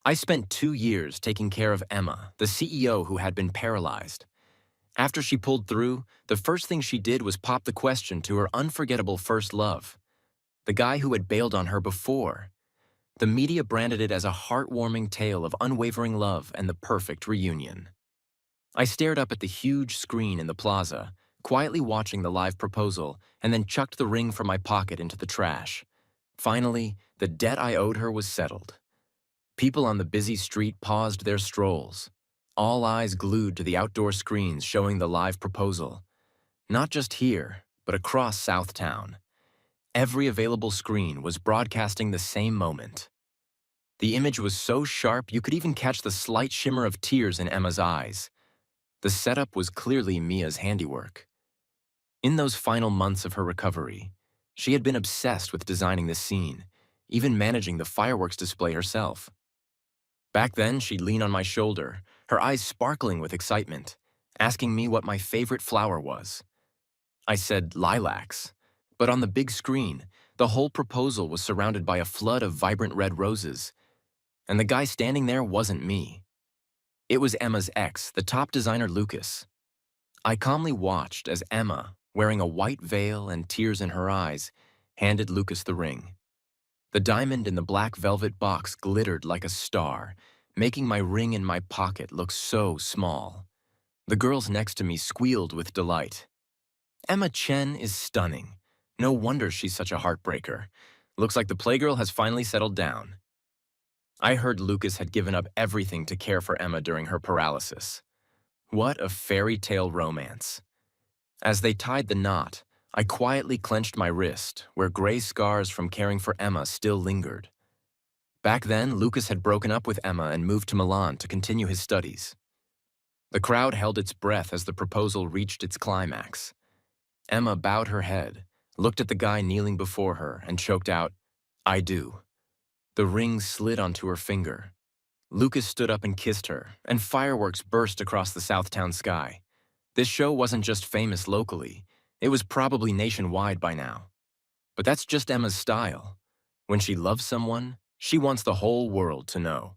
I spent 2 years taking care of Emma, the CEO who had been paralyzed. After she pulled through, the first thing she did was pop the question to her unforgettable first love, the guy who had bailed on her before. The media branded it as a heartwarming tale of unwavering love and the perfect reunion. I stared up at the huge screen in the plaza, quietly watching the live proposal, and then chucked the ring from my pocket into the trash. Finally, the debt I owed her was settled. People on the busy street paused their strolls, all eyes glued to the outdoor screens showing the live proposal. Not just here, but across Southtown. Every available screen was broadcasting the same moment. The image was so sharp you could even catch the slight shimmer of tears in Emma's eyes. The setup was clearly Mia's handiwork. In those final months of her recovery, she had been obsessed with designing this scene, even managing the fireworks display herself. Back then, she'd lean on my shoulder, her eyes sparkling with excitement, asking me what my favorite flower was. I said lilacs, but on the big screen, the whole proposal was surrounded by a flood of vibrant red roses, and the guy standing there wasn't me. It was Emma's ex, the top designer Lucas. I calmly watched as Emma, wearing a white veil and tears in her eyes, handed Lucas the ring. The diamond in the black velvet box glittered like a star, making my ring in my pocket look so small. The girls next to me squealed with delight. Emma Chen is stunning. No wonder she's such a heartbreaker. Looks like the playgirl has finally settled down. I heard Lucas had given up everything to care for Emma during her paralysis. What a fairy tale romance. As they tied the knot, I quietly clenched my wrist, where gray scars from caring for Emma still lingered. Back then, Lucas had broken up with Emma and moved to Milan to continue his studies. The crowd held its breath as the proposal reached its climax. Emma bowed her head, looked at the guy kneeling before her, and choked out, "I do." The ring slid onto her finger. Lucas stood up and kissed her, and fireworks burst across the Southtown sky. This show wasn't just famous locally, it was probably nationwide by now. But that's just Emma's style. When she loves someone, she wants the whole world to know.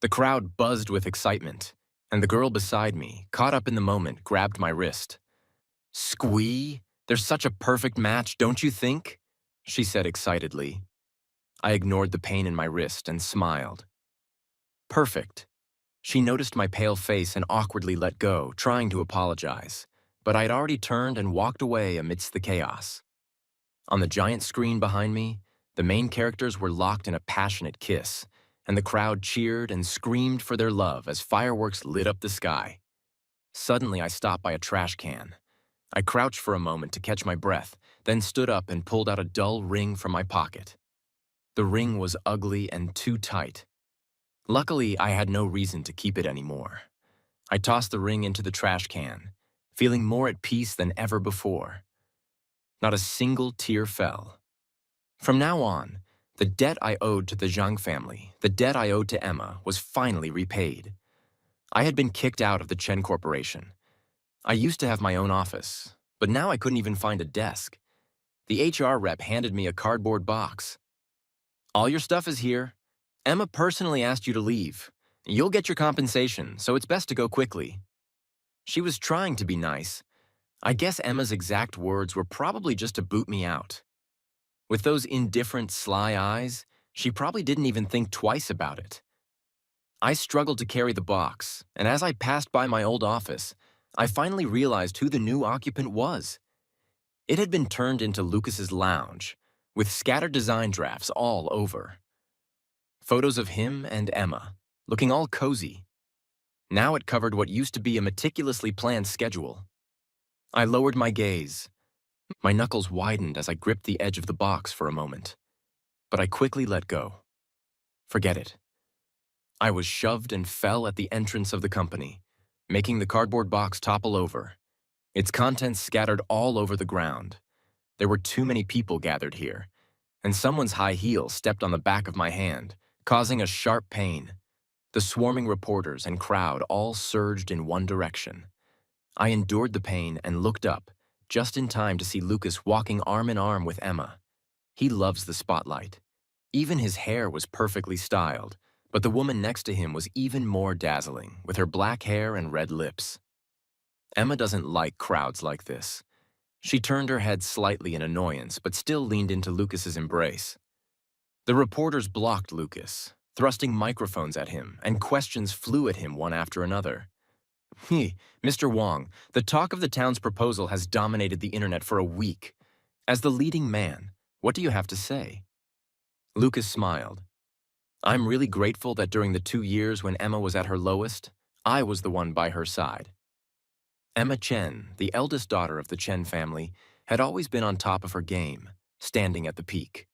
The crowd buzzed with excitement, and the girl beside me, caught up in the moment, grabbed my wrist. "Squee, there's such a perfect match, don't you think?" she said excitedly. I ignored the pain in my wrist and smiled. Perfect. She noticed my pale face and awkwardly let go, trying to apologize, but I'd already turned and walked away amidst the chaos. On the giant screen behind me, the main characters were locked in a passionate kiss, and the crowd cheered and screamed for their love as fireworks lit up the sky. Suddenly, I stopped by a trash can. I crouched for a moment to catch my breath, then stood up and pulled out a dull ring from my pocket. The ring was ugly and too tight. Luckily, I had no reason to keep it anymore. I tossed the ring into the trash can, feeling more at peace than ever before. Not a single tear fell. From now on, the debt I owed to the Zhang family, the debt I owed to Emma, was finally repaid. I had been kicked out of the Chen Corporation. I used to have my own office, but now I couldn't even find a desk. The HR rep handed me a cardboard box. "All your stuff is here. Emma personally asked you to leave. You'll get your compensation, so it's best to go quickly." She was trying to be nice. I guess Emma's exact words were probably just to boot me out. With those indifferent, sly eyes, she probably didn't even think twice about it. I struggled to carry the box, and as I passed by my old office, I finally realized who the new occupant was. It had been turned into Lucas's lounge, with scattered design drafts all over. Photos of him and Emma, looking all cozy. Now it covered what used to be a meticulously planned schedule. I lowered my gaze. My knuckles widened as I gripped the edge of the box for a moment. But I quickly let go. Forget it. I was shoved and fell at the entrance of the company, making the cardboard box topple over. Its contents scattered all over the ground. There were too many people gathered here, and someone's high heel stepped on the back of my hand, causing a sharp pain. The swarming reporters and crowd all surged in one direction. I endured the pain and looked up, just in time to see Lucas walking arm in arm with Emma. He loves the spotlight. Even his hair was perfectly styled, But the woman next to him was even more dazzling, with her black hair and red lips. Emma doesn't like crowds like this. She turned her head slightly in annoyance, but still leaned into Lucas's embrace. The reporters blocked Lucas, thrusting microphones at him, and questions flew at him one after another. Mr. Wong, the talk of the town's proposal has dominated the internet for a week. As the leading man, what do you have to say? Lucas smiled. I'm really grateful that during the 2 years when Emma was at her lowest, I was the one by her side. Emma Chen, the eldest daughter of the Chen family, had always been on top of her game, standing at the peak.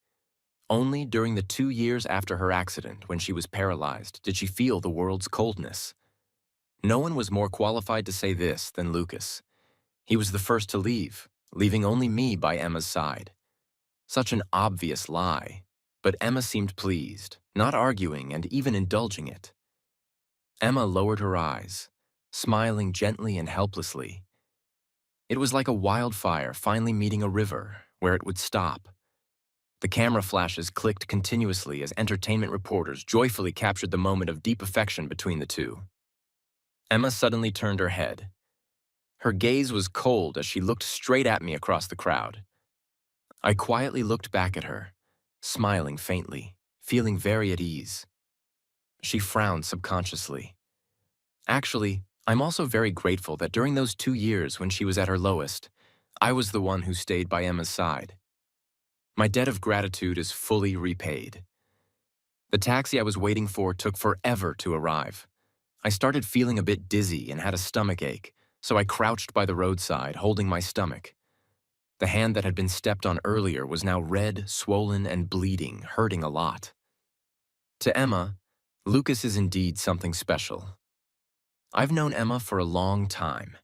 Only during the 2 years after her accident, when she was paralyzed, did she feel the world's coldness. No one was more qualified to say this than Lucas. He was the first to leave, leaving only me by Emma's side. Such an obvious lie, but Emma seemed pleased, not arguing and even indulging it. Emma lowered her eyes, smiling gently and helplessly. It was like a wildfire finally meeting a river, where it would stop. The camera flashes clicked continuously as entertainment reporters joyfully captured the moment of deep affection between the two. Emma suddenly turned her head. Her gaze was cold as she looked straight at me across the crowd. I quietly looked back at her, smiling faintly, feeling very at ease. She frowned subconsciously. Actually, I'm also very grateful that during those 2 years when she was at her lowest, I was the one who stayed by Emma's side. My debt of gratitude is fully repaid. The taxi I was waiting for took forever to arrive. I started feeling a bit dizzy and had a stomach ache, so I crouched by the roadside, holding my stomach. The hand that had been stepped on earlier was now red, swollen, and bleeding, hurting a lot. To Emma, Lucas is indeed something special. I've known Emma for a long time.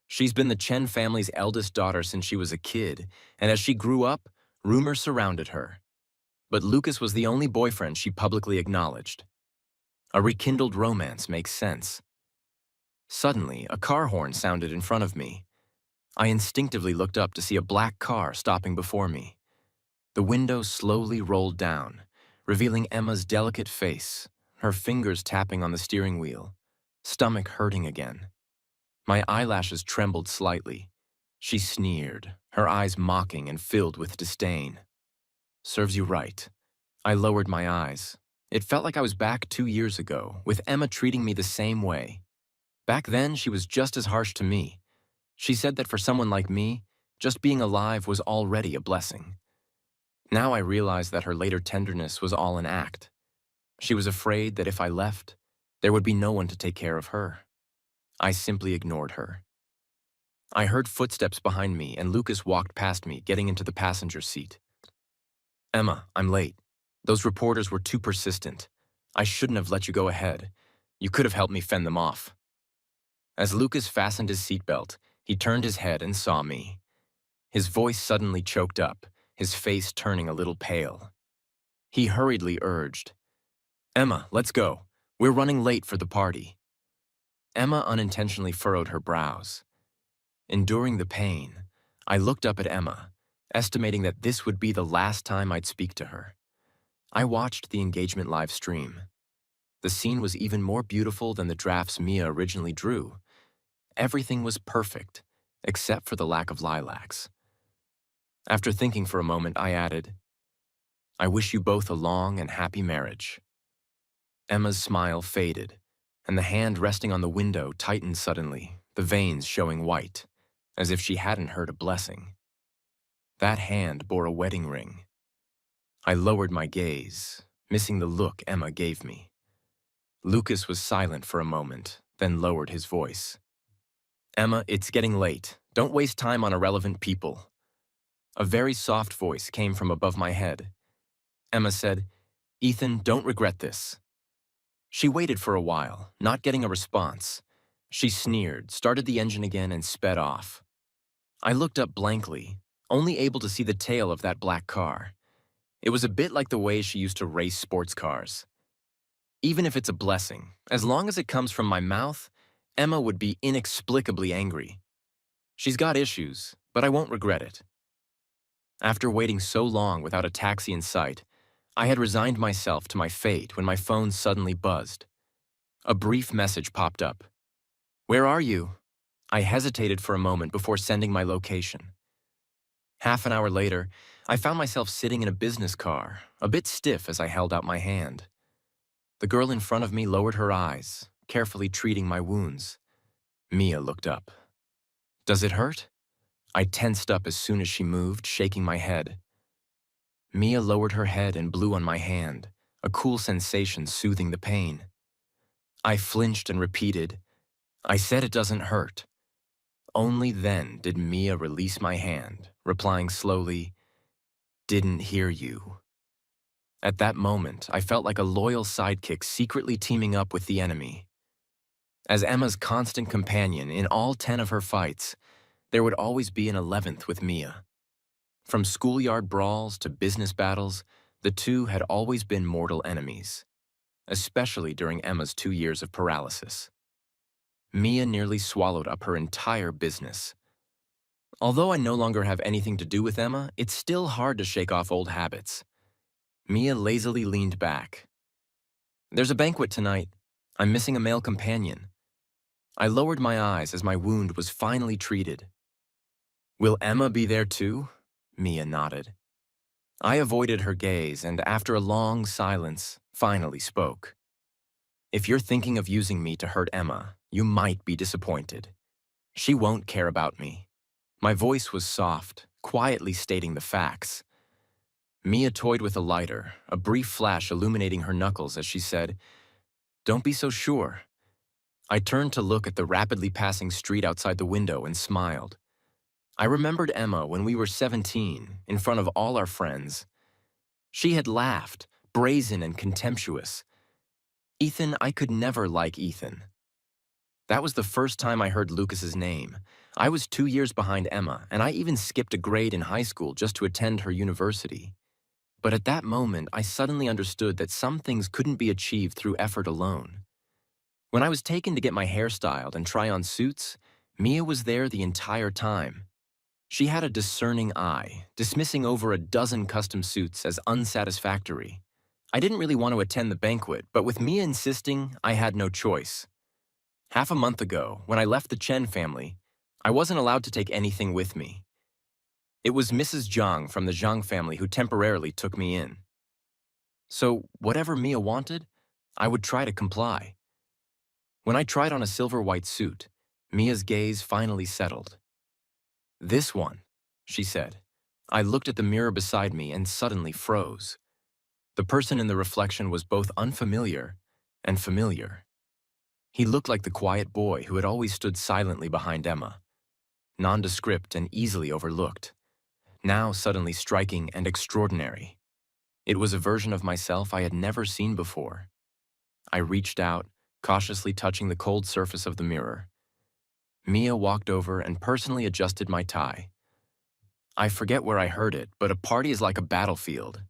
She's been the Chen family's eldest daughter since she was a kid, and as she grew up, rumors surrounded her. But Lucas was the only boyfriend she publicly acknowledged. A rekindled romance makes sense. Suddenly, a car horn sounded in front of me. I instinctively looked up to see a black car stopping before me. The window slowly rolled down, revealing Emma's delicate face, her fingers tapping on the steering wheel, stomach hurting again. My eyelashes trembled slightly. She sneered, her eyes mocking and filled with disdain. Serves you right. I lowered my eyes. It felt like I was back 2 years ago, with Emma treating me the same way. Back then, she was just as harsh to me. She said that for someone like me, just being alive was already a blessing. Now I realized that her later tenderness was all an act. She was afraid that if I left, there would be no one to take care of her. I simply ignored her. I heard footsteps behind me and Lucas walked past me, getting into the passenger seat. Emma, I'm late. Those reporters were too persistent. I shouldn't have let you go ahead. You could have helped me fend them off. As Lucas fastened his seatbelt, he turned his head and saw me. His voice suddenly choked up, his face turning a little pale. He hurriedly urged, Emma, let's go. We're running late for the party. Emma unintentionally furrowed her brows. Enduring the pain, I looked up at Emma, estimating that this would be the last time I'd speak to her. I watched the engagement live stream. The scene was even more beautiful than the drafts Mia originally drew. Everything was perfect, except for the lack of lilacs. After thinking for a moment, I added, I wish you both a long and happy marriage. Emma's smile faded, and the hand resting on the window tightened suddenly, the veins showing white, as if she hadn't heard a blessing. That hand bore a wedding ring. I lowered my gaze, missing the look Emma gave me. Lucas was silent for a moment, then lowered his voice. Emma, it's getting late. Don't waste time on irrelevant people. A very soft voice came from above my head. Emma said, Ethan, don't regret this. She waited for a while, not getting a response. She sneered, started the engine again, and sped off. I looked up blankly, only able to see the tail of that black car. It was a bit like the way she used to race sports cars. Even if it's a blessing, as long as it comes from my mouth, Emma would be inexplicably angry. She's got issues, but I won't regret it. After waiting so long without a taxi in sight, I had resigned myself to my fate when my phone suddenly buzzed. A brief message popped up. "Where are you?" I hesitated for a moment before sending my location. Half an hour later, I found myself sitting in a business car, a bit stiff as I held out my hand. The girl in front of me lowered her eyes, carefully treating my wounds. Mia looked up. "Does it hurt?" I tensed up as soon as she moved, shaking my head. Mia lowered her head and blew on my hand, a cool sensation soothing the pain. I flinched and repeated, "I said it doesn't hurt." Only then did Mia release my hand, replying slowly, "Didn't hear you." At that moment, I felt like a loyal sidekick secretly teaming up with the enemy. As Emma's constant companion in all 10 of her fights, there would always be an 11th with Mia. From schoolyard brawls to business battles, the two had always been mortal enemies, especially during Emma's 2 years of paralysis. Mia nearly swallowed up her entire business. Although I no longer have anything to do with Emma, it's still hard to shake off old habits. Mia lazily leaned back. "There's a banquet tonight. I'm missing a male companion." I lowered my eyes as my wound was finally treated. "Will Emma be there too?" Mia nodded. I avoided her gaze and, after a long silence, finally spoke. "If you're thinking of using me to hurt Emma, you might be disappointed. She won't care about me." My voice was soft, quietly stating the facts. Mia toyed with a lighter, a brief flash illuminating her knuckles as she said, "Don't be so sure." I turned to look at the rapidly passing street outside the window and smiled. I remembered Emma when we were 17, in front of all our friends. She had laughed, brazen and contemptuous. I could never like Ethan. That was the first time I heard Lucas's name. I was 2 years behind Emma, and I even skipped a grade in high school just to attend her university. But at that moment, I suddenly understood that some things couldn't be achieved through effort alone. When I was taken to get my hair styled and try on suits, Mia was there the entire time. She had a discerning eye, dismissing over a dozen custom suits as unsatisfactory. I didn't really want to attend the banquet, but with Mia insisting, I had no choice. Half a month ago, when I left the Chen family, I wasn't allowed to take anything with me. It was Mrs. Zhang from the Zhang family who temporarily took me in. So, whatever Mia wanted, I would try to comply. When I tried on a silver-white suit, Mia's gaze finally settled. "This one," she said. I looked at the mirror beside me and suddenly froze. The person in the reflection was both unfamiliar and familiar. He looked like the quiet boy who had always stood silently behind Emma, nondescript and easily overlooked, now suddenly striking and extraordinary. It was a version of myself I had never seen before. I reached out, cautiously touching the cold surface of the mirror. Mia walked over and personally adjusted my tie. I forget where I heard it, but a party is like a battlefield.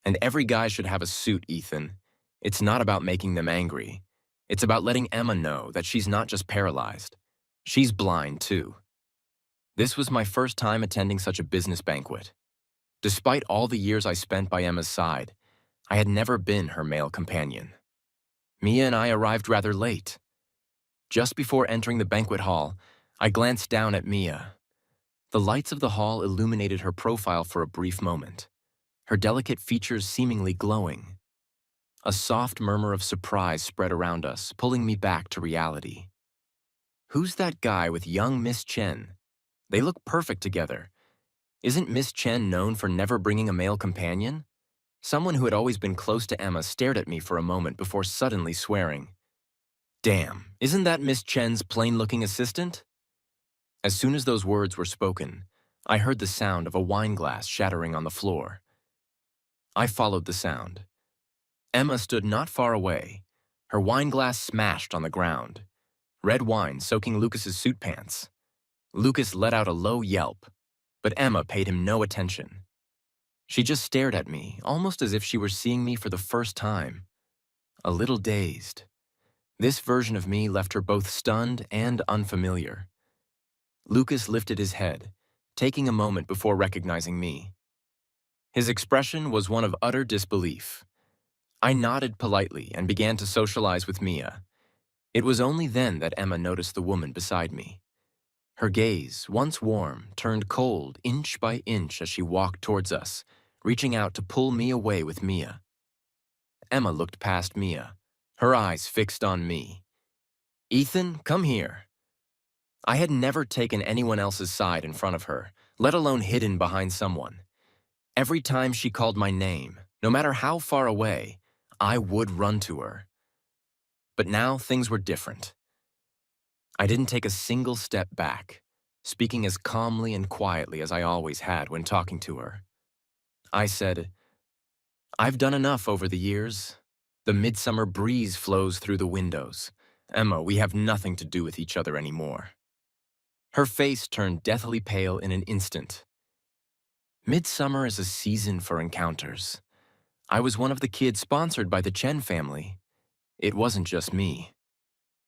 And every guy should have a suit, Ethan. It's not about making them angry. It's about letting Emma know that she's not just paralyzed. She's blind, too. This was my first time attending such a business banquet. Despite all the years I spent by Emma's side, I had never been her male companion. Mia and I arrived rather late. Just before entering the banquet hall, I glanced down at Mia. The lights of the hall illuminated her profile for a brief moment, her delicate features seemingly glowing. A soft murmur of surprise spread around us, pulling me back to reality. Who's that guy with young Miss Chen? They look perfect together. Isn't Miss Chen known for never bringing a male companion? Someone who had always been close to Emma stared at me for a moment before suddenly swearing. "Damn, isn't that Miss Chen's plain-looking assistant?" As soon as those words were spoken, I heard the sound of a wine glass shattering on the floor. I followed the sound. Emma stood not far away. Her wine glass smashed on the ground. Red wine soaking Lucas's suit pants. Lucas let out a low yelp, but Emma paid him no attention. She just stared at me, almost as if she were seeing me for the first time. A little dazed. This version of me left her both stunned and unfamiliar. Lucas lifted his head, taking a moment before recognizing me. His expression was one of utter disbelief. I nodded politely and began to socialize with Mia. It was only then that Emma noticed the woman beside me. Her gaze, once warm, turned cold inch by inch as she walked towards us, reaching out to pull me away with Mia. Emma looked past Mia, her eyes fixed on me. "Ethan, come here." I had never taken anyone else's side in front of her, let alone hidden behind someone. Every time she called my name, no matter how far away, I would run to her. But now things were different. I didn't take a single step back, speaking as calmly and quietly as I always had when talking to her. I said, "I've done enough over the years. The midsummer breeze flows through the windows. Emma, we have nothing to do with each other anymore." Her face turned deathly pale in an instant. Midsummer is a season for encounters. I was one of the kids sponsored by the Chen family. It wasn't just me.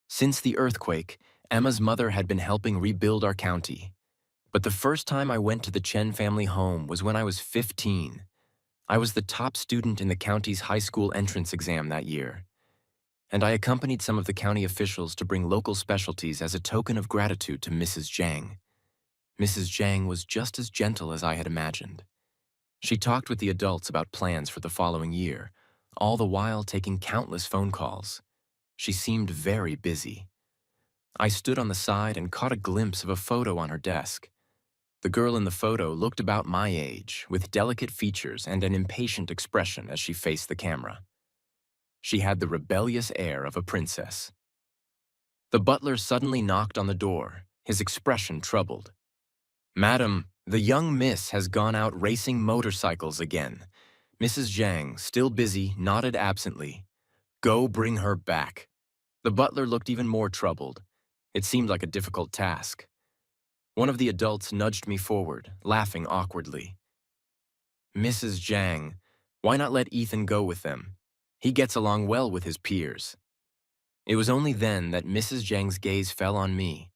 Since the earthquake, Emma's mother had been helping rebuild our county. But the first time I went to the Chen family home was when I was 15. I was the top student in the county's high school entrance exam that year, and I accompanied some of the county officials to bring local specialties as a token of gratitude to Mrs. Zhang. Mrs. Zhang was just as gentle as I had imagined. She talked with the adults about plans for the following year, all the while taking countless phone calls. She seemed very busy. I stood on the side and caught a glimpse of a photo on her desk. The girl in the photo looked about my age, with delicate features and an impatient expression as she faced the camera. She had the rebellious air of a princess. The butler suddenly knocked on the door, his expression troubled. "Madam, the young miss has gone out racing motorcycles again." Mrs. Zhang, still busy, nodded absently. "Go bring her back." The butler looked even more troubled. It seemed like a difficult task. One of the adults nudged me forward, laughing awkwardly. "Mrs. Zhang, why not let Ethan go with them? He gets along well with his peers." It was only then that Mrs. Zhang's gaze fell on me.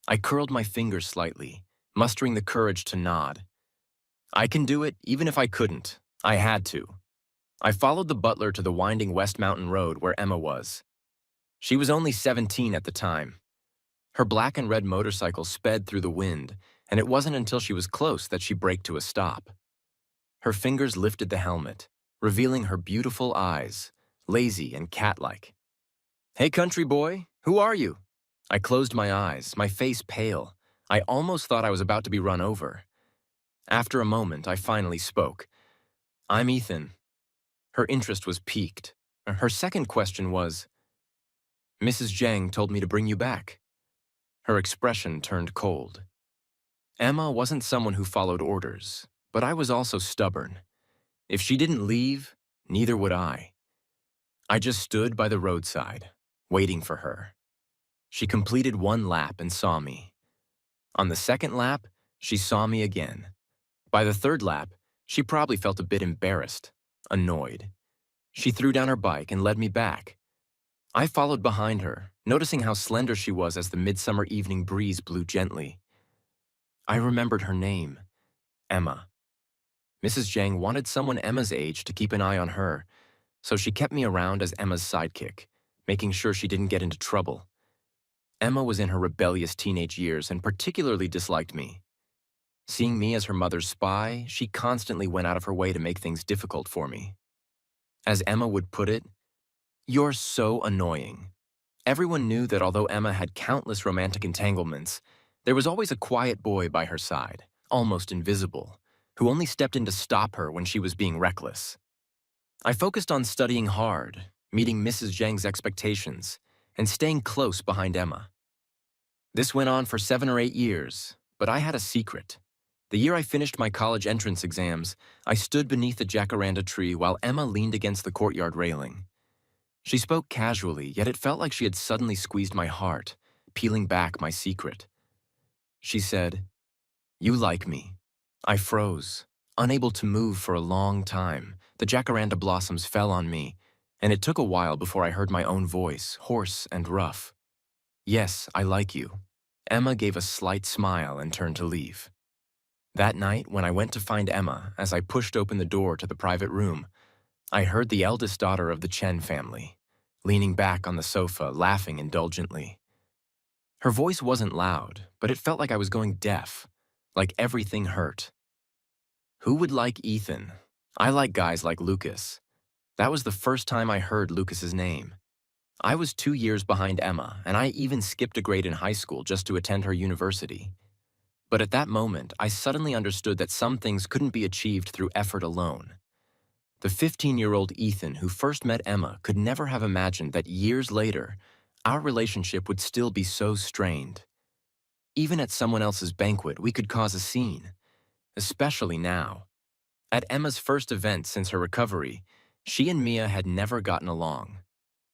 I curled my fingers slightly, mustering the courage to nod. I can do it even if I couldn't. I had to. I followed the butler to the winding West Mountain Road where Emma was. She was only 17 at the time. Her black and red motorcycle sped through the wind, and it wasn't until she was close that she braked to a stop. Her fingers lifted the helmet, revealing her beautiful eyes, lazy and cat-like. "Hey, country boy, who are you?" I closed my eyes, my face pale. I almost thought I was about to be run over. After a moment, I finally spoke. "I'm Ethan." Her interest was piqued. Her second question was, "Mrs. Zhang told me to bring you back." Her expression turned cold. Emma wasn't someone who followed orders, but I was also stubborn. If she didn't leave, neither would I. I just stood by the roadside, waiting for her. She completed one lap and saw me. On the second lap, she saw me again. By the third lap, she probably felt a bit embarrassed, annoyed. She threw down her bike and led me back. I followed behind her, noticing how slender she was as the midsummer evening breeze blew gently. I remembered her name, Emma. Mrs. Zhang wanted someone Emma's age to keep an eye on her, so she kept me around as Emma's sidekick, making sure she didn't get into trouble. Emma was in her rebellious teenage years and particularly disliked me. Seeing me as her mother's spy, she constantly went out of her way to make things difficult for me. As Emma would put it, "You're so annoying." Everyone knew that although Emma had countless romantic entanglements, there was always a quiet boy by her side, almost invisible, who only stepped in to stop her when she was being reckless. I focused on studying hard, meeting Mrs. Zhang's expectations, and staying close behind Emma. This went on for 7 or 8 years, but I had a secret. The year I finished my college entrance exams, I stood beneath the jacaranda tree while Emma leaned against the courtyard railing. She spoke casually, yet it felt like she had suddenly squeezed my heart, peeling back my secret. She said, "You like me." I froze, unable to move for a long time. The jacaranda blossoms fell on me, and it took a while before I heard my own voice, hoarse and rough. "Yes, I like you." Emma gave a slight smile and turned to leave. That night, when I went to find Emma, as I pushed open the door to the private room, I heard the eldest daughter of the Chen family, leaning back on the sofa, laughing indulgently. Her voice wasn't loud, but it felt like I was going deaf, like everything hurt. Who would like Ethan? I like guys like Lucas. That was the first time I heard Lucas's name. I was 2 years behind Emma, and I even skipped a grade in high school just to attend her university. But at that moment, I suddenly understood that some things couldn't be achieved through effort alone. The 15-year-old Ethan who first met Emma could never have imagined that years later, our relationship would still be so strained. Even at someone else's banquet, we could cause a scene, especially now. At Emma's first event since her recovery, she and Mia had never gotten along.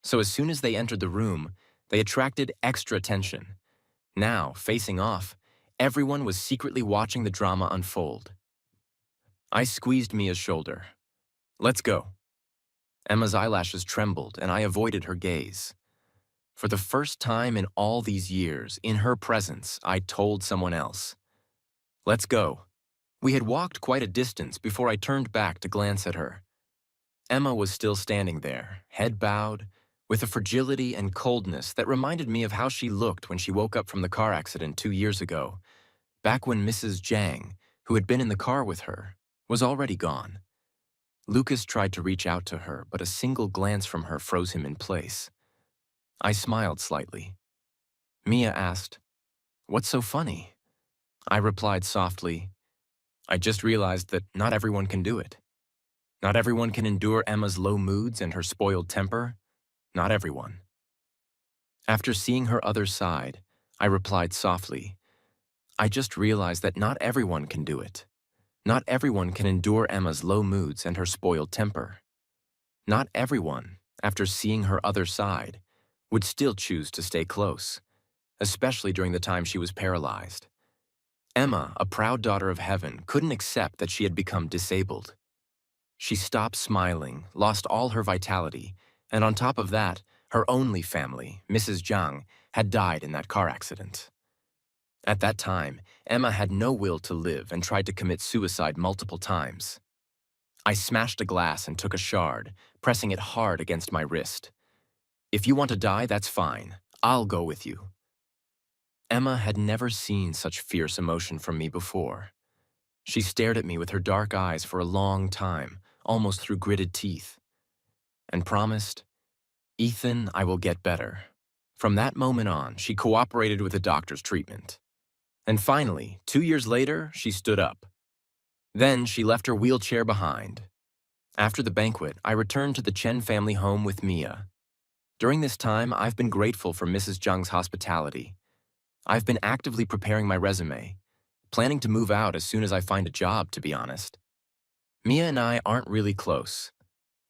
So as soon as they entered the room, they attracted extra attention. Now, facing off, everyone was secretly watching the drama unfold. I squeezed Mia's shoulder. "Let's go." Emma's eyelashes trembled, and I avoided her gaze. For the first time in all these years, in her presence, I told someone else. "Let's go." We had walked quite a distance before I turned back to glance at her. Emma was still standing there, head bowed, with a fragility and coldness that reminded me of how she looked when she woke up from the car accident 2 years ago, back when Mrs. Jiang, who had been in the car with her, was already gone. Lucas tried to reach out to her, but a single glance from her froze him in place. I smiled slightly. Mia asked, "What's so funny?" I replied softly, "I just realized that not everyone can do it. Not everyone can endure Emma's low moods and her spoiled temper. Not everyone." After seeing her other side, I replied softly, "I just realized that not everyone can do it. Not everyone can endure Emma's low moods and her spoiled temper. Not everyone, after seeing her other side, would still choose to stay close, especially during the time she was paralyzed. Emma, a proud daughter of heaven, couldn't accept that she had become disabled. She stopped smiling, lost all her vitality, and on top of that, her only family, Mrs. Jiang, had died in that car accident. At that time, Emma had no will to live and tried to commit suicide multiple times. I smashed a glass and took a shard, pressing it hard against my wrist. "If you want to die, that's fine. I'll go with you." Emma had never seen such fierce emotion from me before. She stared at me with her dark eyes for a long time, almost through gritted teeth, and promised, "Ethan, I will get better." From that moment on, she cooperated with the doctor's treatment. And finally, 2 years later, she stood up. Then she left her wheelchair behind. After the banquet, I returned to the Chen family home with Mia. During this time, I've been grateful for Mrs. Zhang's hospitality. I've been actively preparing my resume, planning to move out as soon as I find a job, to be honest. Mia and I aren't really close.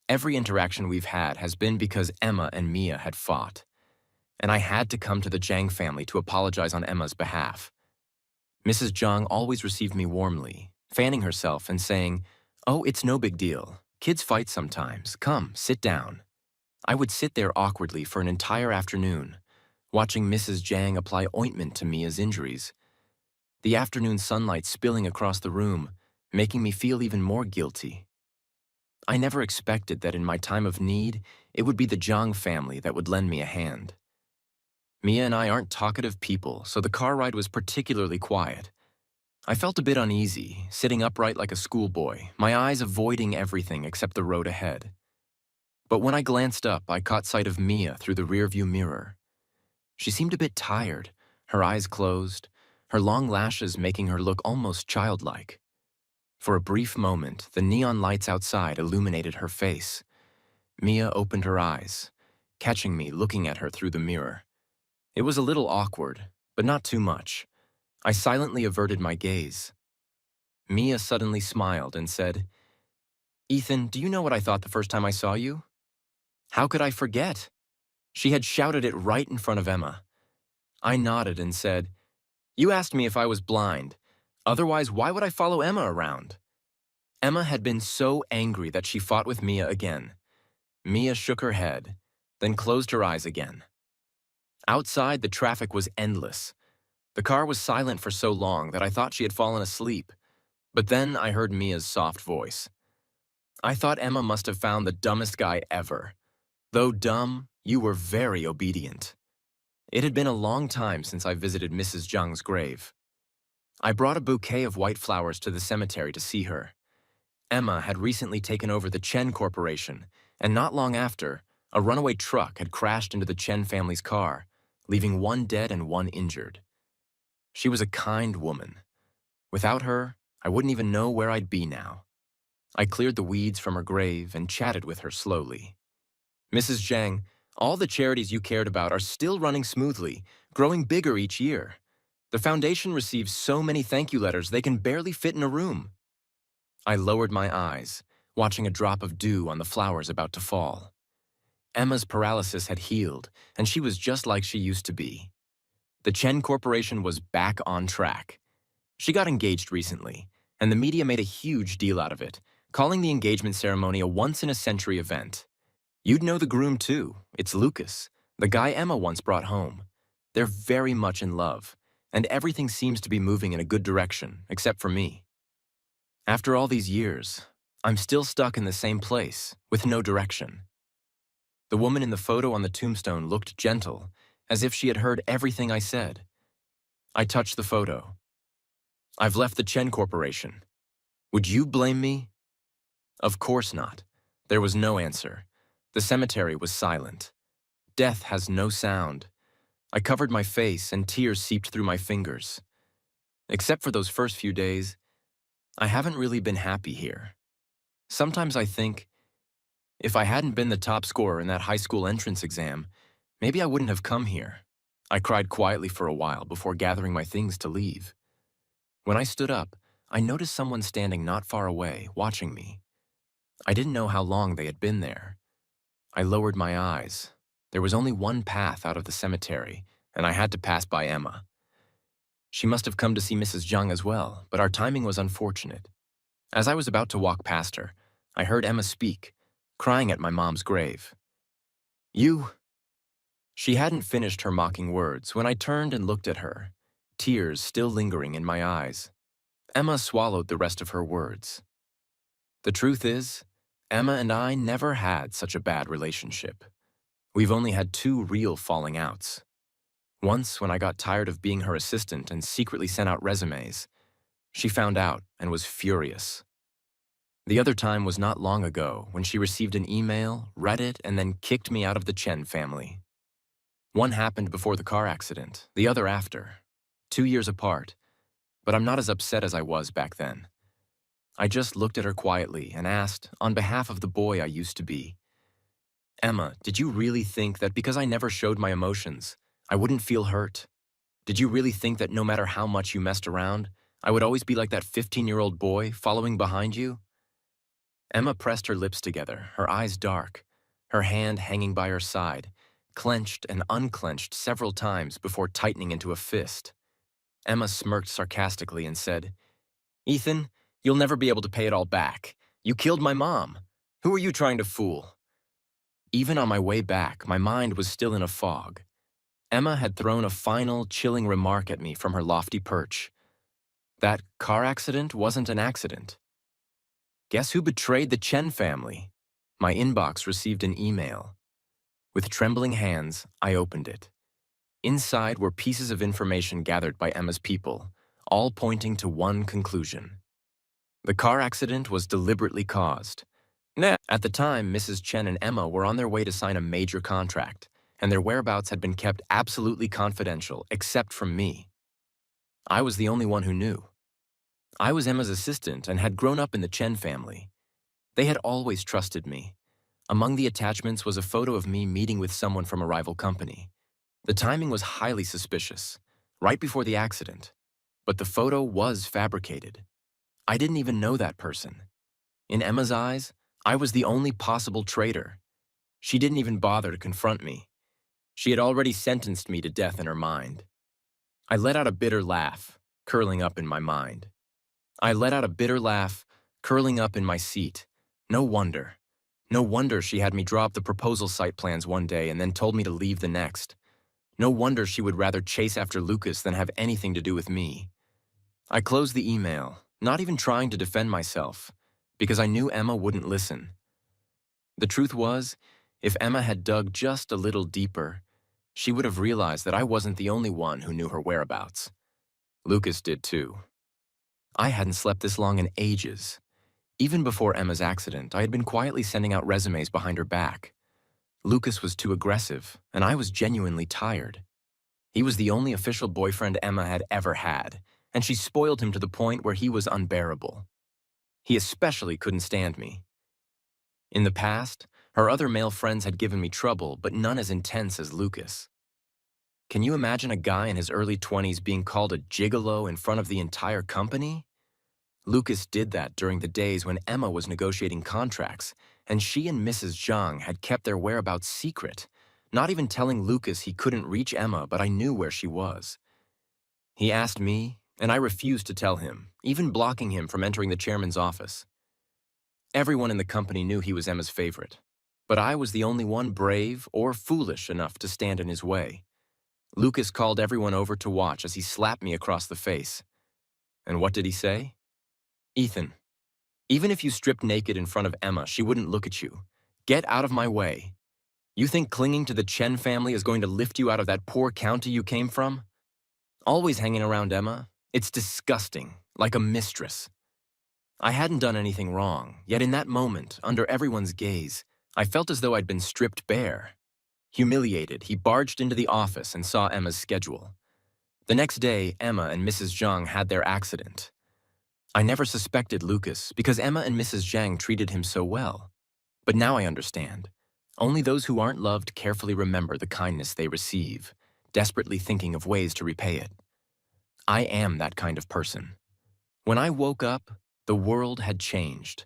Every interaction we've had has been because Emma and Mia had fought, and I had to come to the Zhang family to apologize on Emma's behalf. Mrs. Zhang always received me warmly, fanning herself and saying, "Oh, it's no big deal. Kids fight sometimes. Come, sit down." I would sit there awkwardly for an entire afternoon, watching Mrs. Jiang apply ointment to Mia's injuries. The afternoon sunlight spilling across the room, making me feel even more guilty. I never expected that in my time of need, it would be the Zhang family that would lend me a hand. Mia and I aren't talkative people, so the car ride was particularly quiet. I felt a bit uneasy, sitting upright like a schoolboy, my eyes avoiding everything except the road ahead. But when I glanced up, I caught sight of Mia through the rearview mirror. She seemed a bit tired, her eyes closed, her long lashes making her look almost childlike. For a brief moment, the neon lights outside illuminated her face. Mia opened her eyes, catching me looking at her through the mirror. It was a little awkward, but not too much. I silently averted my gaze. Mia suddenly smiled and said, "Ethan, do you know what I thought the first time I saw you?" How could I forget? She had shouted it right in front of Emma. I nodded and said, "You asked me if I was blind. Otherwise, why would I follow Emma around?" Emma had been so angry that she fought with Mia again. Mia shook her head, then closed her eyes again. Outside, the traffic was endless. The car was silent for so long that I thought she had fallen asleep. But then I heard Mia's soft voice. I thought Emma must have found the dumbest guy ever. Though dumb, you were very obedient. It had been a long time since I visited Mrs. Zhang's grave. I brought a bouquet of white flowers to the cemetery to see her. Emma had recently taken over the Chen Corporation, and not long after, a runaway truck had crashed into the Chen family's car, leaving one dead and one injured. She was a kind woman. Without her, I wouldn't even know where I'd be now. I cleared the weeds from her grave and chatted with her slowly. Mrs. Zhang, all the charities you cared about are still running smoothly, growing bigger each year. The foundation receives so many thank you letters they can barely fit in a room. I lowered my eyes, watching a drop of dew on the flowers about to fall. Emma's paralysis had healed, and she was just like she used to be. The Chen Corporation was back on track. She got engaged recently, and the media made a huge deal out of it, calling the engagement ceremony a once-in-a-century event. You'd know the groom too. It's Lucas, the guy Emma once brought home. They're very much in love, and everything seems to be moving in a good direction, except for me. After all these years, I'm still stuck in the same place, with no direction. The woman in the photo on the tombstone looked gentle, as if she had heard everything I said. I touched the photo. I've left the Chen Corporation. Would you blame me? Of course not. There was no answer. The cemetery was silent. Death has no sound. I covered my face and tears seeped through my fingers. Except for those first few days, I haven't really been happy here. Sometimes I think, if I hadn't been the top scorer in that high school entrance exam, maybe I wouldn't have come here. I cried quietly for a while before gathering my things to leave. When I stood up, I noticed someone standing not far away, watching me. I didn't know how long they had been there. I lowered my eyes. There was only one path out of the cemetery, and I had to pass by Emma. She must have come to see Mrs. Zhang as well, but our timing was unfortunate. As I was about to walk past her, I heard Emma speak, crying at my mom's grave. You... She hadn't finished her mocking words when I turned and looked at her, tears still lingering in my eyes. Emma swallowed the rest of her words. The truth is, Emma and I never had such a bad relationship. We've only had 2 real falling outs. Once, when I got tired of being her assistant and secretly sent out resumes, she found out and was furious. The other time was not long ago when she received an email, read it, and then kicked me out of the Chen family. One happened before the car accident, the other after, 2 years apart, but I'm not as upset as I was back then. I just looked at her quietly and asked, on behalf of the boy I used to be, Emma, did you really think that because I never showed my emotions, I wouldn't feel hurt? Did you really think that no matter how much you messed around, I would always be like that 15-year-old boy following behind you? Emma pressed her lips together, her eyes dark, her hand hanging by her side, clenched and unclenched several times before tightening into a fist. Emma smirked sarcastically and said, Ethan, you'll never be able to pay it all back. You killed my mom. Who are you trying to fool? Even on my way back, my mind was still in a fog. Emma had thrown a final, chilling remark at me from her lofty perch. That car accident wasn't an accident. Guess who betrayed the Chen family? My inbox received an email. With trembling hands, I opened it. Inside were pieces of information gathered by Emma's people, all pointing to one conclusion. The car accident was deliberately caused. At the time, Mrs. Chen and Emma were on their way to sign a major contract, and their whereabouts had been kept absolutely confidential, except from me. I was the only one who knew. I was Emma's assistant and had grown up in the Chen family. They had always trusted me. Among the attachments was a photo of me meeting with someone from a rival company. The timing was highly suspicious, right before the accident. But the photo was fabricated. I didn't even know that person. In Emma's eyes, I was the only possible traitor. She didn't even bother to confront me. She had already sentenced me to death in her mind. I let out a bitter laugh, curling up in my mind. I let out a bitter laugh, curling up in my seat. No wonder. No wonder she had me draw up the proposal site plans one day and then told me to leave the next. No wonder she would rather chase after Lucas than have anything to do with me. I closed the email, not even trying to defend myself, because I knew Emma wouldn't listen. The truth was, if Emma had dug just a little deeper, she would have realized that I wasn't the only one who knew her whereabouts. Lucas did too. I hadn't slept this long in ages. Even before Emma's accident, I had been quietly sending out resumes behind her back. Lucas was too aggressive, and I was genuinely tired. He was the only official boyfriend Emma had ever had, and she spoiled him to the point where he was unbearable. He especially couldn't stand me. In the past, her other male friends had given me trouble, but none as intense as Lucas. Can you imagine a guy in his early 20s being called a gigolo in front of the entire company? Lucas did that during the days when Emma was negotiating contracts, and she and Mrs. Zhang had kept their whereabouts secret, not even telling Lucas he couldn't reach Emma, but I knew where she was. He asked me, and I refused to tell him, even blocking him from entering the chairman's office. Everyone in the company knew he was Emma's favorite, but I was the only one brave or foolish enough to stand in his way. Lucas called everyone over to watch as he slapped me across the face. And what did he say? "Ethan, even if you stripped naked in front of Emma, she wouldn't look at you. Get out of my way. You think clinging to the Chen family is going to lift you out of that poor county you came from? Always hanging around Emma? It's disgusting, like a mistress." I hadn't done anything wrong, yet in that moment, under everyone's gaze, I felt as though I'd been stripped bare. Humiliated, he barged into the office and saw Emma's schedule. The next day, Emma and Mrs. Zhang had their accident. I never suspected Lucas because Emma and Mrs. Zhang treated him so well. But now I understand. Only those who aren't loved carefully remember the kindness they receive, desperately thinking of ways to repay it. I am that kind of person. When I woke up, the world had changed.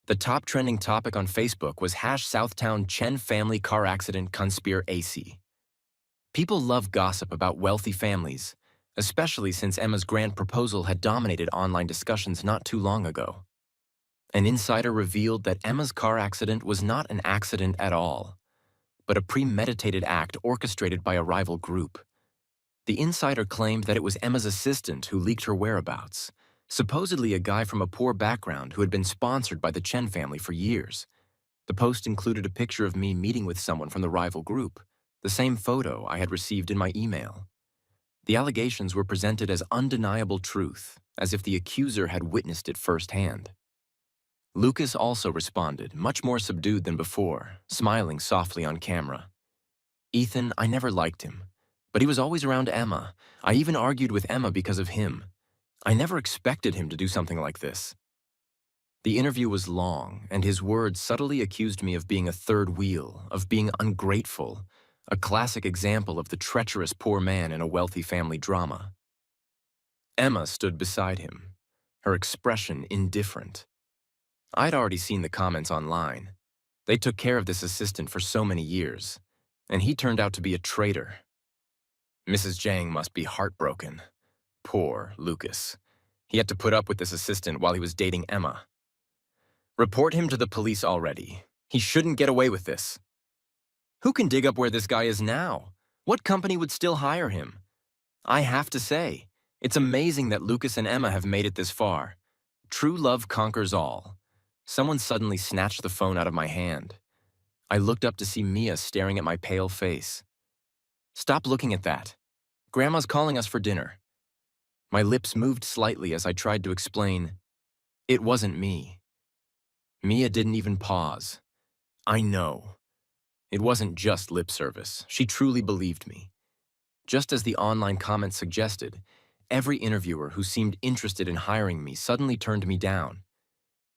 The top trending topic on Facebook was #Southtown Chen family car accident conspiracy. People love gossip about wealthy families, especially since Emma's grand proposal had dominated online discussions not too long ago. An insider revealed that Emma's car accident was not an accident at all, but a premeditated act orchestrated by a rival group. The insider claimed that it was Emma's assistant who leaked her whereabouts, supposedly a guy from a poor background who had been sponsored by the Chen family for years. The post included a picture of me meeting with someone from the rival group, the same photo I had received in my email. The allegations were presented as undeniable truth, as if the accuser had witnessed it firsthand. Lucas also responded, much more subdued than before, smiling softly on camera. "Ethan, I never liked him, but he was always around Emma. I even argued with Emma because of him. I never expected him to do something like this." The interview was long, and his words subtly accused me of being a third wheel, of being ungrateful, a classic example of the treacherous poor man in a wealthy family drama. Emma stood beside him, her expression indifferent. I'd already seen the comments online. They took care of this assistant for so many years, and he turned out to be a traitor. Mrs. Zhang must be heartbroken. Poor Lucas. He had to put up with this assistant while he was dating Emma. "Report him to the police already. He shouldn't get away with this." Who can dig up where this guy is now? What company would still hire him? I have to say, it's amazing that Lucas and Emma have made it this far. True love conquers all. Someone suddenly snatched the phone out of my hand. I looked up to see Mia staring at my pale face. "Stop looking at that. Grandma's calling us for dinner." My lips moved slightly as I tried to explain, "It wasn't me." Mia didn't even pause. I know. It wasn't just lip service. She truly believed me. Just as the online comments suggested, every interviewer who seemed interested in hiring me suddenly turned me down.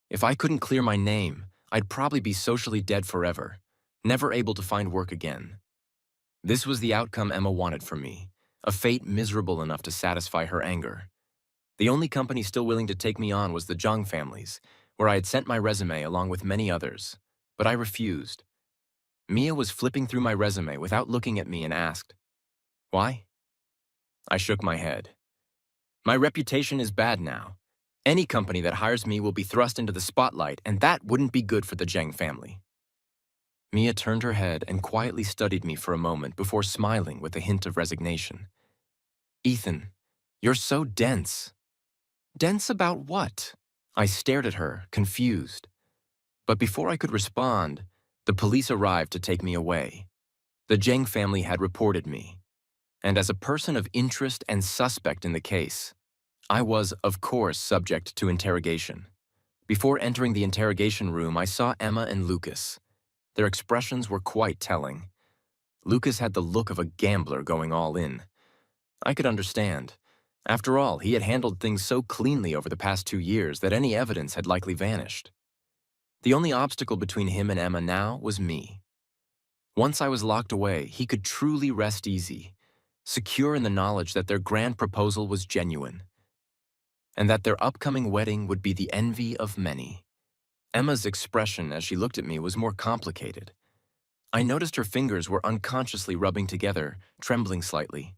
If I couldn't clear my name, I'd probably be socially dead forever, never able to find work again. This was the outcome Emma wanted from me, a fate miserable enough to satisfy her anger. The only company still willing to take me on was the Zhang families, where I had sent my resume along with many others, but I refused. Mia was flipping through my resume without looking at me and asked, "Why?" I shook my head. "My reputation is bad now. Any company that hires me will be thrust into the spotlight, and that wouldn't be good for the Zhang family." Mia turned her head and quietly studied me for a moment before smiling with a hint of resignation. "Ethan, you're so dense." Dense about what? I stared at her, confused. But before I could respond, the police arrived to take me away. The Zheng family had reported me, and as a person of interest and suspect in the case, I was, of course, subject to interrogation. Before entering the interrogation room, I saw Emma and Lucas. Their expressions were quite telling. Lucas had the look of a gambler going all in. I could understand. After all, he had handled things so cleanly over the past 2 years that any evidence had likely vanished. The only obstacle between him and Emma now was me. Once I was locked away, he could truly rest easy, secure in the knowledge that their grand proposal was genuine, and that their upcoming wedding would be the envy of many. Emma's expression as she looked at me was more complicated. I noticed her fingers were unconsciously rubbing together, trembling slightly.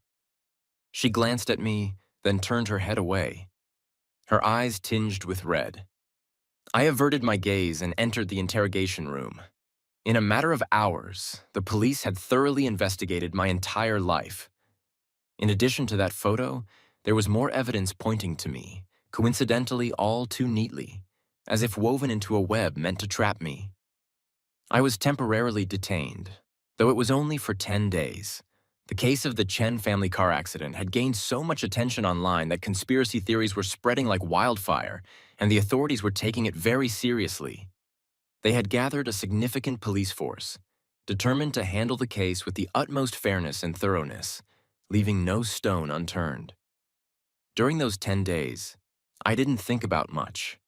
She glanced at me, then turned her head away. Her eyes tinged with red. I averted my gaze and entered the interrogation room. In a matter of hours, the police had thoroughly investigated my entire life. In addition to that photo, there was more evidence pointing to me, coincidentally all too neatly, as if woven into a web meant to trap me. I was temporarily detained, though it was only for 10 days. The case of the Chen family car accident had gained so much attention online that conspiracy theories were spreading like wildfire, and the authorities were taking it very seriously. They had gathered a significant police force, determined to handle the case with the utmost fairness and thoroughness, leaving no stone unturned. During those 10 days, I didn't think about much.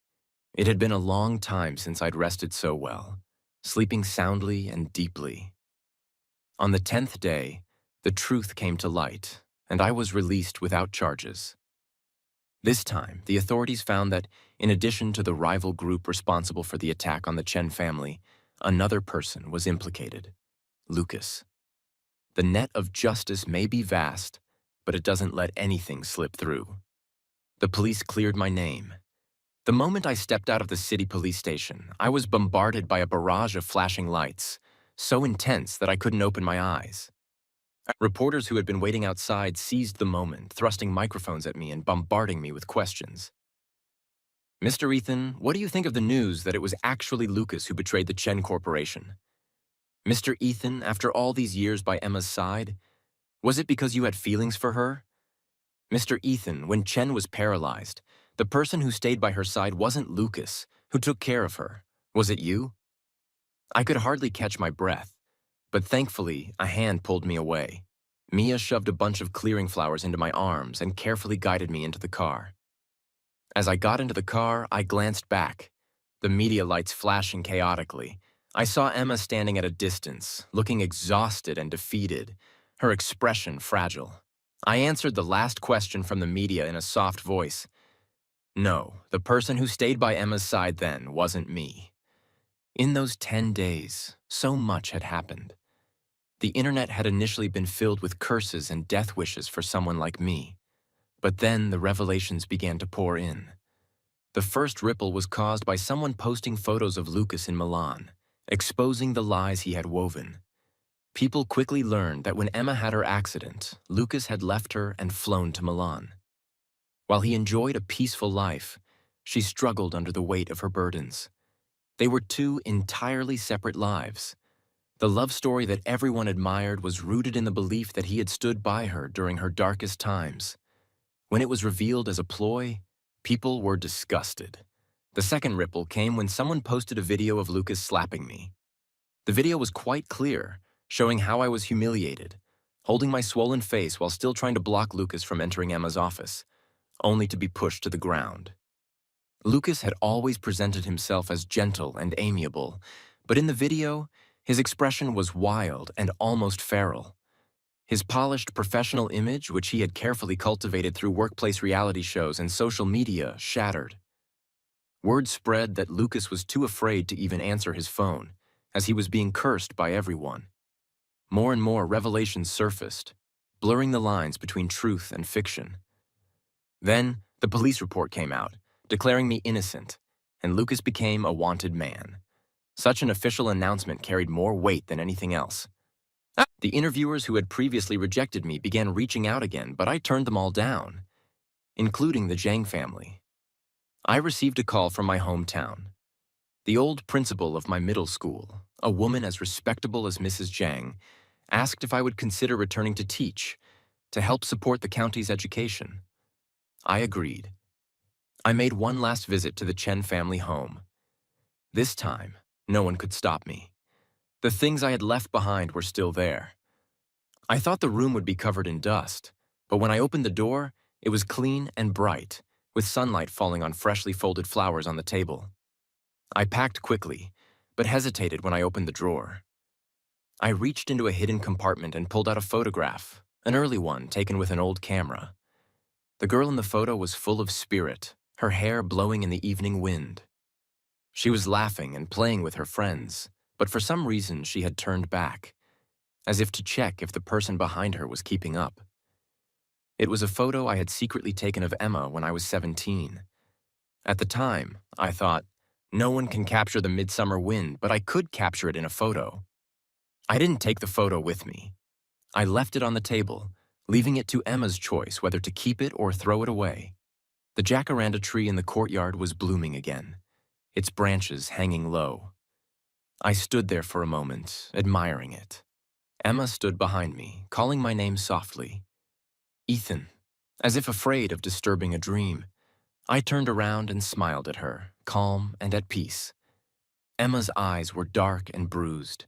It had been a long time since I'd rested so well, sleeping soundly and deeply. On the 10th day, the truth came to light, and I was released without charges. This time, the authorities found that, in addition to the rival group responsible for the attack on the Chen family, another person was implicated: Lucas. The net of justice may be vast, but it doesn't let anything slip through. The police cleared my name. The moment I stepped out of the city police station, I was bombarded by a barrage of flashing lights, so intense that I couldn't open my eyes. Reporters who had been waiting outside seized the moment, thrusting microphones at me and bombarding me with questions. "Mr. Ethan, what do you think of the news that it was actually Lucas who betrayed the Chen Corporation? Mr. Ethan, after all these years by Emma's side, was it because you had feelings for her? Mr. Ethan, when Chen was paralyzed, the person who stayed by her side wasn't Lucas, who took care of her. Was it you?" I could hardly catch my breath, but thankfully, a hand pulled me away. Mia shoved a bunch of clearing flowers into my arms and carefully guided me into the car. As I got into the car, I glanced back, the media lights flashing chaotically. I saw Emma standing at a distance, looking exhausted and defeated, her expression fragile. I answered the last question from the media in a soft voice. No, the person who stayed by Emma's side then wasn't me. In those 10 days, so much had happened. The internet had initially been filled with curses and death wishes for someone like me. But then the revelations began to pour in. The first ripple was caused by someone posting photos of Lucas in Milan, exposing the lies he had woven. People quickly learned that when Emma had her accident, Lucas had left her and flown to Milan. While he enjoyed a peaceful life, she struggled under the weight of her burdens. They were two entirely separate lives. The love story that everyone admired was rooted in the belief that he had stood by her during her darkest times. When it was revealed as a ploy, people were disgusted. The second ripple came when someone posted a video of Lucas slapping me. The video was quite clear, showing how I was humiliated, holding my swollen face while still trying to block Lucas from entering Emma's office, only to be pushed to the ground. Lucas had always presented himself as gentle and amiable, but in the video, his expression was wild and almost feral. His polished professional image, which he had carefully cultivated through workplace reality shows and social media, shattered. Word spread that Lucas was too afraid to even answer his phone, as he was being cursed by everyone. More and more revelations surfaced, blurring the lines between truth and fiction. Then, the police report came out, declaring me innocent, and Lucas became a wanted man. Such an official announcement carried more weight than anything else. The interviewers who had previously rejected me began reaching out again, but I turned them all down, including the Zhang family. I received a call from my hometown. The old principal of my middle school, a woman as respectable as Mrs. Jiang, asked if I would consider returning to teach to help support the county's education. I agreed. I made one last visit to the Chen family home. This time, no one could stop me. The things I had left behind were still there. I thought the room would be covered in dust, but when I opened the door, it was clean and bright, with sunlight falling on freshly folded flowers on the table. I packed quickly, but hesitated when I opened the drawer. I reached into a hidden compartment and pulled out a photograph, an early one taken with an old camera. The girl in the photo was full of spirit, her hair blowing in the evening wind. She was laughing and playing with her friends, but for some reason she had turned back, as if to check if the person behind her was keeping up. It was a photo I had secretly taken of Emma when I was 17. At the time, I thought, no one can capture the midsummer wind, but I could capture it in a photo. I didn't take the photo with me. I left it on the table, leaving it to Emma's choice whether to keep it or throw it away. The jacaranda tree in the courtyard was blooming again, its branches hanging low. I stood there for a moment, admiring it. Emma stood behind me, calling my name softly. Ethan, as if afraid of disturbing a dream. I turned around and smiled at her, calm and at peace. Emma's eyes were dark and bruised.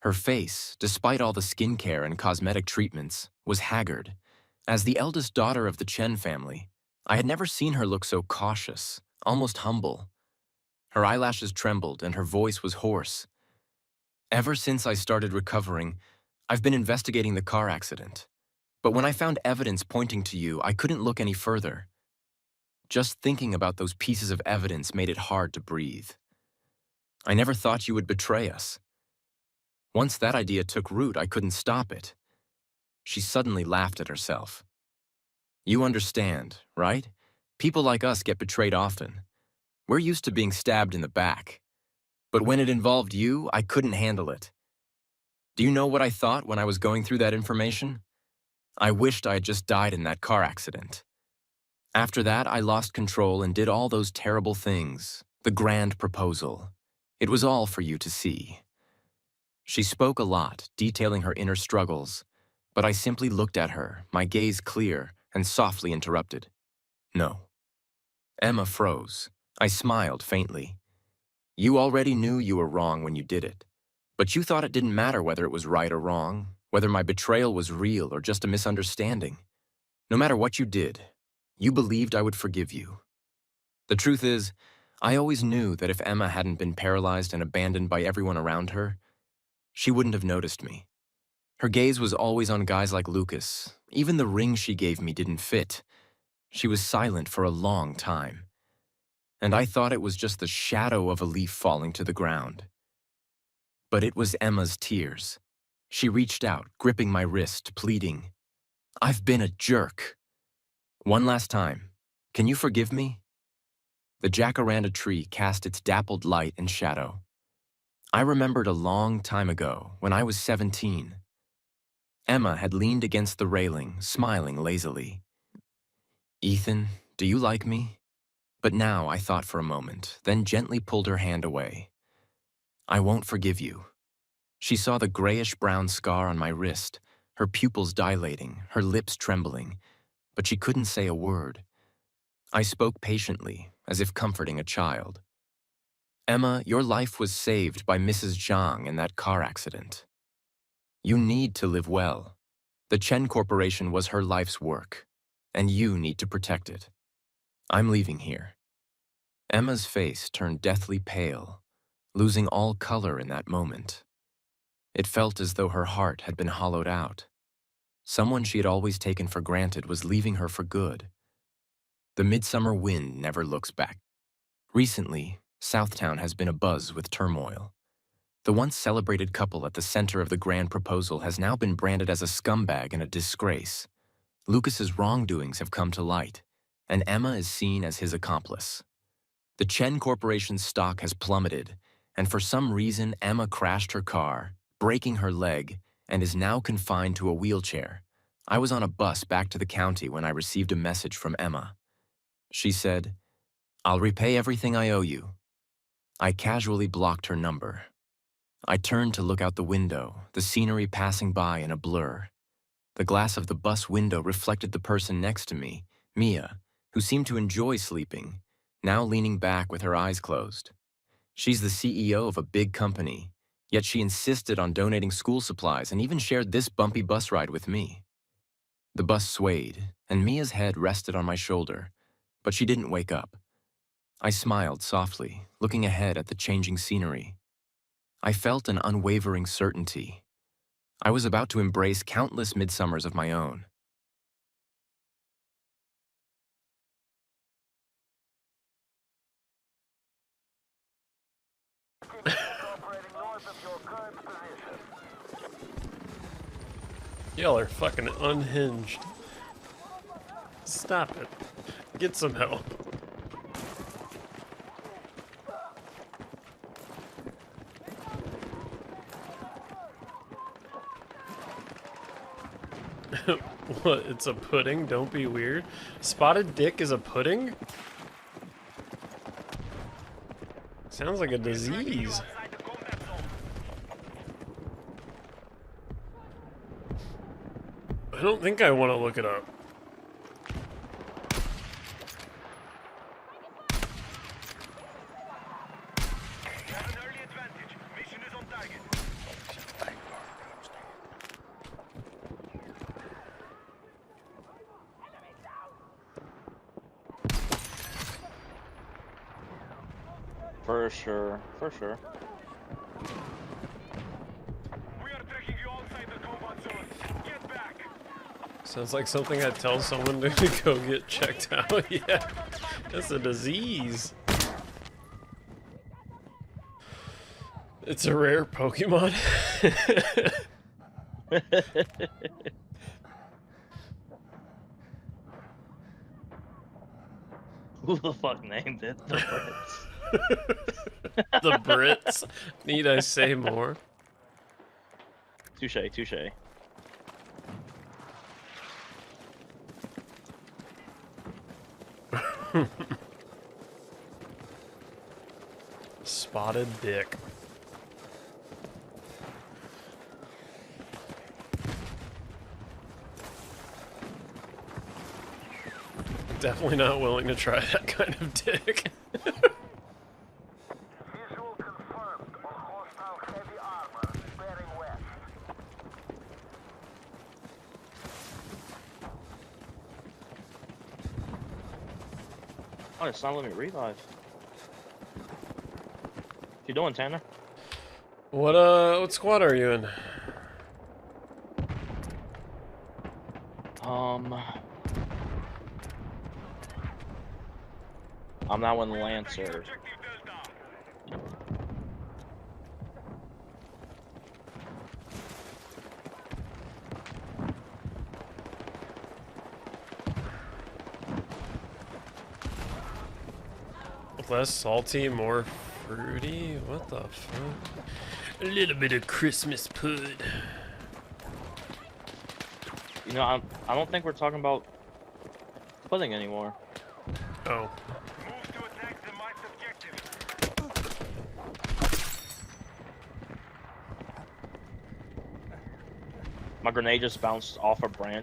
Her face, despite all the skincare and cosmetic treatments, was haggard. As the eldest daughter of the Chen family, I had never seen her look so cautious, almost humble. Her eyelashes trembled and her voice was hoarse. Ever since I started recovering, I've been investigating the car accident. But when I found evidence pointing to you, I couldn't look any further. Just thinking about those pieces of evidence made it hard to breathe. I never thought you would betray us. Once that idea took root, I couldn't stop it. She suddenly laughed at herself. You understand, right? People like us get betrayed often. We're used to being stabbed in the back. But when it involved you, I couldn't handle it. Do you know what I thought when I was going through that information? I wished I had just died in that car accident. After that, I lost control and did all those terrible things. The grand proposal. It was all for you to see. She spoke a lot, detailing her inner struggles, but I simply looked at her, my gaze clear, and softly interrupted. No. Emma froze. I smiled faintly. You already knew you were wrong when you did it, but you thought it didn't matter whether it was right or wrong, whether my betrayal was real or just a misunderstanding. No matter what you did, you believed I would forgive you. The truth is, I always knew that if Emma hadn't been paralyzed and abandoned by everyone around her, she wouldn't have noticed me. Her gaze was always on guys like Lucas. Even the ring she gave me didn't fit. She was silent for a long time. And I thought it was just the shadow of a leaf falling to the ground. But it was Emma's tears. She reached out, gripping my wrist, pleading, I've been a jerk. One last time, can you forgive me? The jacaranda tree cast its dappled light and shadow. I remembered a long time ago, when I was 17. Emma had leaned against the railing, smiling lazily. Ethan, do you like me? But now I thought for a moment, then gently pulled her hand away. I won't forgive you. She saw the grayish-brown scar on my wrist, her pupils dilating, her lips trembling, but she couldn't say a word. I spoke patiently, as if comforting a child. Emma, your life was saved by Mrs. Zhang in that car accident. You need to live well. The Chen Corporation was her life's work, and you need to protect it. I'm leaving here. Emma's face turned deathly pale, losing all color in that moment. It felt as though her heart had been hollowed out. Someone she had always taken for granted was leaving her for good. The midsummer wind never looks back. Recently, Southtown has been abuzz with turmoil. The once celebrated couple at the center of the grand proposal has now been branded as a scumbag and a disgrace. Lucas's wrongdoings have come to light, and Emma is seen as his accomplice. The Chen Corporation's stock has plummeted, and for some reason Emma crashed her car, breaking her leg, and is now confined to a wheelchair. I was on a bus back to the county when I received a message from Emma. She said, I'll repay everything I owe you. I casually blocked her number. I turned to look out the window, the scenery passing by in a blur. The glass of the bus window reflected the person next to me, Mia, who seemed to enjoy sleeping, now leaning back with her eyes closed. She's the CEO of a big company, yet she insisted on donating school supplies and even shared this bumpy bus ride with me. The bus swayed, and Mia's head rested on my shoulder, but she didn't wake up. I smiled softly, looking ahead at the changing scenery. I felt an unwavering certainty. I was about to embrace countless midsummers of my own. Y'all are fucking unhinged. Stop it. Get some help. What? It's a pudding? Don't be weird. Spotted dick is a pudding? Sounds like a disease. I don't think I want to look it up. For sure, for sure. We are tracking you outside the combat zone. Get back. Sounds like something I'd tell someone to go get checked out. Yeah, that's a disease. It's a rare Pokemon. Who the fuck named it? The Brits. The Brits. Need I say more? Touche, touche. Spotted dick. Definitely not willing to try that kind of dick. Visual confirmed on hostile heavy armor bearing west. Oh, it's not letting me revive. What you doing, Tanner? What squad are you in? I'm now in Lancer. Less salty, more fruity? What the fuck? A little bit of Christmas pud. You know, I don't think we're talking about pudding anymore. Oh. Move to attack the marked objective. My grenade just bounced off a branch